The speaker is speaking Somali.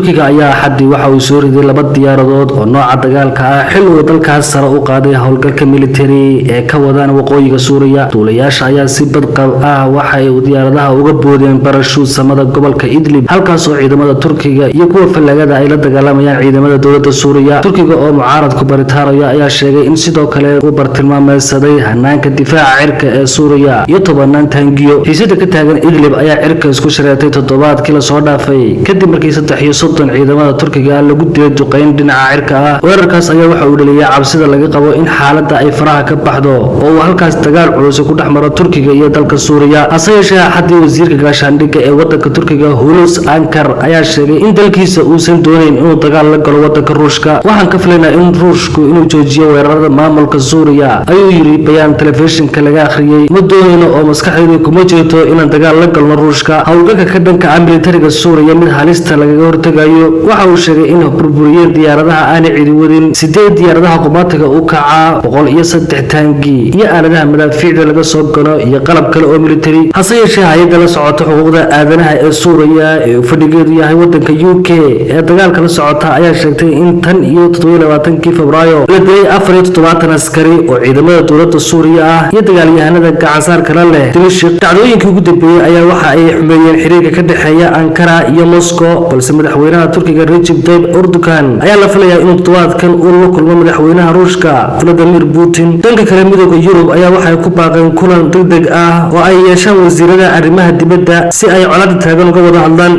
Turkiga ayaa xaddi waxa uu soo riday laba diyaaradood oo nooca dagaalka ah xil uu dalkaas sare u qaaday howlgalka military ee ka wadaan waqooyiga Suuriya. Duuliyaasha ayaa si badqab ah waxa ay diyaaradaha uga boodeen barashuud samada gobolka Idlib, halkaas oo ciidamada Turkiga iyo kuwa falagada ay la dagaalamayaan ciidamada dowladda Suuriya. Turkiga oo mucaaradku baritaaraya ayaa sheegay in sidoo kale uu bartilmaameedsaday hanaanka difaaca cirka ee Suuriya iyo tobanaan taangiyo. Xiisada ka taagan Idlib ayaa cirka isku shareertay toddobaadkii la soo dhaafay kadib markii 330 ciidamada Turkiga lagu dilay duqeyn dhinaca cirka ah. Weerarkaas ayaa waxa uu dhaliyay cabsida laga qabo in xaaladda ay faraha ka baxdo oo uu halkaas dagaal culus ku dhexmaro Turkiga iyo dalka Suuriya. Hase yeeshee xaddi wasiirka gaashaandhigga ee waddanka Turkiga Hulusi Akar ayaa sheegay in dalkiisa uusan doonayn inuu dagaal la galo waddanka Ruushka. Waxaan ka filaynaa in Ruushku inuu joojiyo weerarada maamulka Suuriya, ayuu yiri bayaan telefishinka laga akhriyay. Ma doonayno oo maskaxdayda kuma jirto inaan dagaal la galno Ruushka. Howlgalka ka dhanka ah militariga Suuriya mid halista lagaga hortagayo. Waxa uu sheegay in burburiyeen diyaaradaha aan cidi wadin 8 diyaaradaha qumaatiga u kaca 103 taangi iyo aaladaha madaafiicda laga soo galo iyo qalab kale oo military. Hase yeeshee hay'adda la socota xuquuqda aadanaha ee Suuriya ee fadhigeedu yahay waddanka UK ee dagaalka la socota ayaa sheegtay in tan iyo 27 Febraayo la dilay 74 askari oo ciidamada dowladda Suuriya ah iyo dagaalyahanada gacansaar kala leh Dimashq. Dhacdooyinkii ugu dambeeyay ayaa waxa ay xumeeyeen xiriirka ka dhaxeeya Ankara iyo Moscow, balse madaxweynaha Turkiga Recep Tayyip Erdogan ayaa la filayaa inuu toddobaadkan uu la kulmo madaxweynaha Ruushka Vladimir Putin. Dhanka kale, midowga Yurub ayaa waxay ku baaqeen kulan degdeg ah oo ay yeeshaan wasiirada arrimaha dibadda si ay colaadda taagan uga wada hadlaan.